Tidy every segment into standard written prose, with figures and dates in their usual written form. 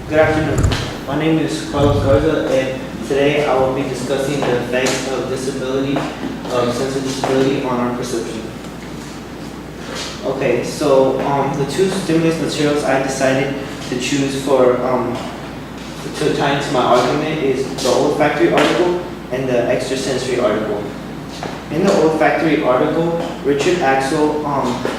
Good afternoon. My name is Carlos Garza, and today I will be discussing the effects of disability, sensory disability on our perception. Okay, so the two stimulus materials I decided to choose for to tie into my argument is the olfactory article and the extrasensory article. In the olfactory article, Richard Axel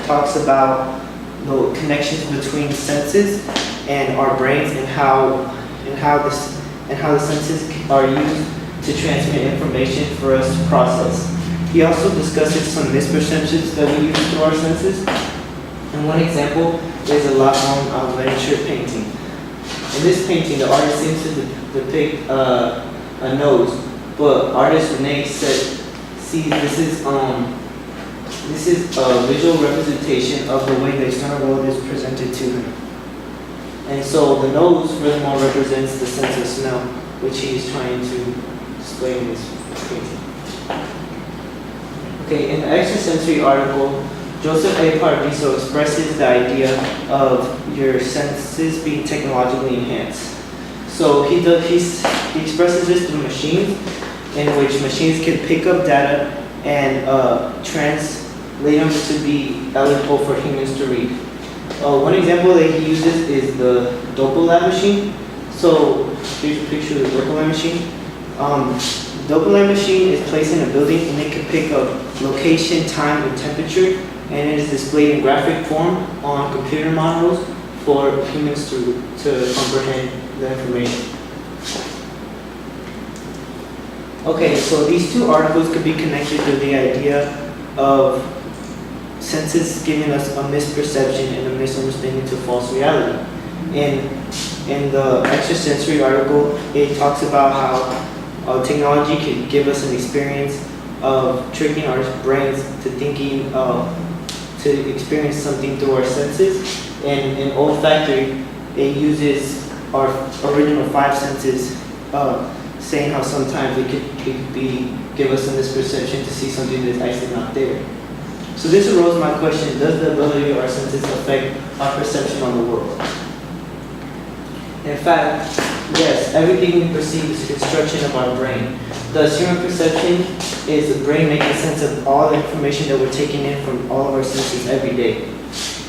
talks about the connections between senses and our brains and how the senses are used to transmit information for us to process. He also discusses some misperceptions that we use through our senses. And one example is a La miniature painting. In this painting, the artist seems to depict a nose, but artist Rene said, "See, this is a visual representation of the way the external world is presented to him." And so the nose really more represents the sense of smell, which he is trying to display in this painting. Okay, in the extrasensory article, Joseph A. Paradiso expresses the idea of your senses being technologically enhanced. So he expresses this through machines, in which machines can pick up data and translate them to be eligible for humans to read. One example that he uses is the Doppler machine. So here's a picture of the Doppler machine. Doppler machine is placed in a building and it can pick up location, time, and temperature, and it is displayed in graphic form on computer models for humans to comprehend the information. Okay, so these two articles could be connected to the idea of senses giving us a misperception and a misunderstanding to false reality. In the extrasensory article, it talks about how technology can give us an experience of tricking our brains to thinking to experience something through our senses. And in olfactory, it uses our original five senses, saying how sometimes it could give us a misperception to see something that's actually not there. So this arose my question: does the ability of our senses affect our perception on the world? In fact, yes, everything we perceive is a construction of our brain. Thus, human perception is the brain making sense of all the information that we're taking in from all of our senses every day.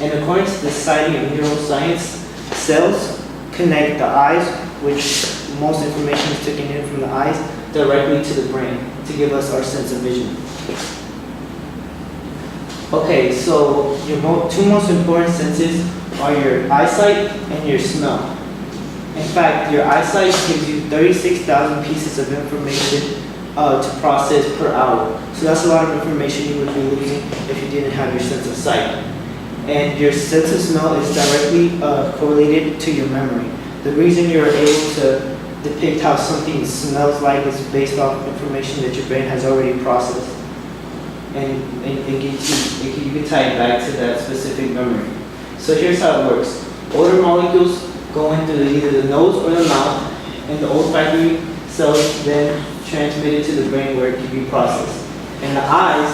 And according to the Society of Neuroscience, cells connect the eyes, which most information is taken in from the eyes, directly to the brain to give us our sense of vision. Okay, so your two most important senses are your eyesight and your smell. In fact, your eyesight gives you 36,000 pieces of information to process per hour. So that's a lot of information you would be losing if you didn't have your sense of sight. And your sense of smell is directly correlated to your memory. The reason you're able to depict how something smells like is based off information that your brain has already processed. And you can tie it back to that specific memory. So here's how it works. Odor molecules go into either the nose or the mouth, and the olfactory cells then transmit it to the brain where it can be processed. In the eyes,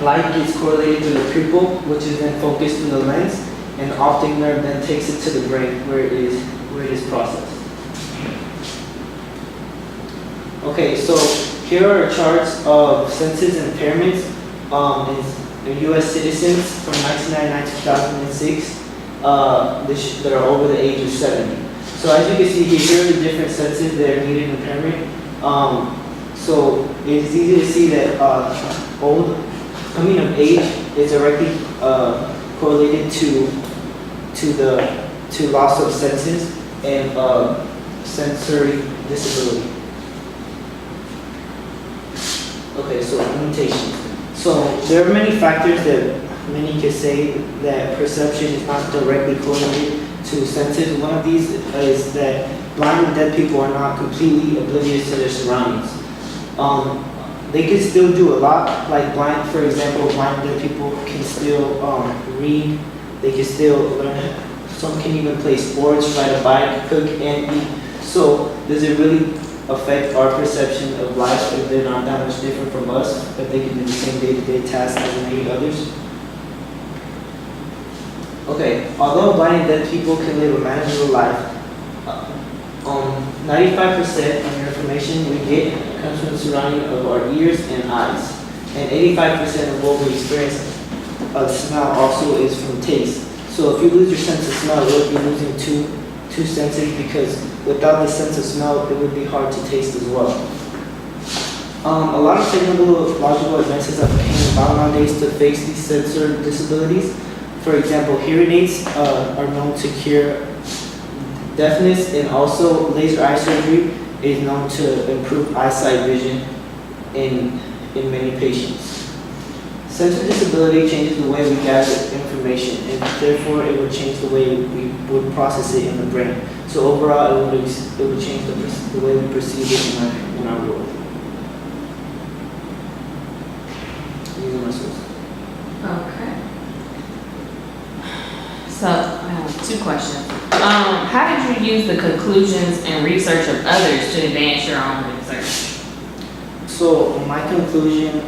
light gets correlated to the pupil, which is then focused to the lens, and the optic nerve then takes it to the brain where it is processed. Okay, so here are charts of senses impairments in U.S. citizens from 1999 to 2006 that are over the age of 70. So as you can see here are the different senses that are needed impairment. So it's easy to see that coming of age is directly correlated to loss of senses and sensory disability. Okay, so limitations. So there are many factors that many can say that perception is not directly correlated to senses. One of these is that blind and deaf people are not completely oblivious to their surroundings. They can still do a lot, like blind, for example, blind and deaf people can still read, they can still learn, some can even play sports, ride a bike, cook, and eat. So does it really affect our perception of life if they're not that much different from us, if they can do the same day-to-day tasks as many others? Okay, although blind and deaf people can live a manageable life, 95% of your information we get comes from the surrounding of our ears and eyes. And 85% of what we experience of smell also is from taste. So if you lose your sense of smell, you would be losing two senses, because without the sense of smell, it would be hard to taste as well. A lot of technological advances have came about nowadays to face these sensor disabilities. For example, hearing aids are known to cure deafness, and also laser eye surgery is known to improve eyesight vision in many patients. Sensor disability changes the way we gather information, and therefore it would change the way we would process it in the brain. So overall, it would change the way we perceive it in our world. These are my sources. Okay. So, I have two questions. How did you use the conclusions and research of others to advance your own research? So my conclusion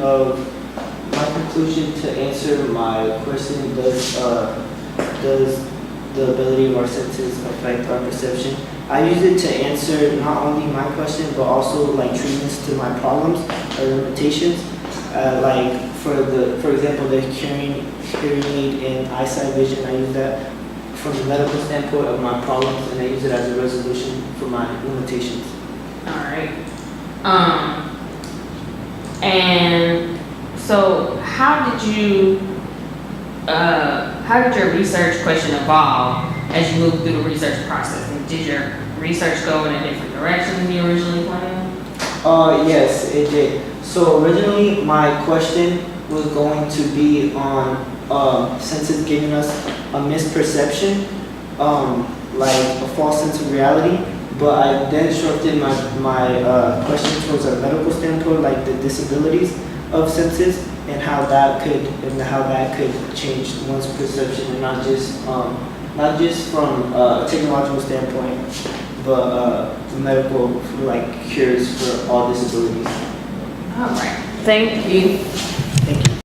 to answer my question, does the ability of our senses affect our perception? I use it to answer not only my question, but also like treatments to my problems or limitations. Like for example, the hearing aid and eyesight vision, I use that from the medical standpoint of my problems, and I use it as a resolution for my limitations. All right. And so how did your research question evolve as you moved through the research process? And did your research go in a different direction than you originally planned? Yes, it did. So originally my question was going to be on senses giving us a misperception, like a false sense of reality. But I then shifted my question towards a medical standpoint, like the disabilities of senses and how that could change one's perception, and not just from a technological standpoint, but medical, like cures for all disabilities. All right. Thank you.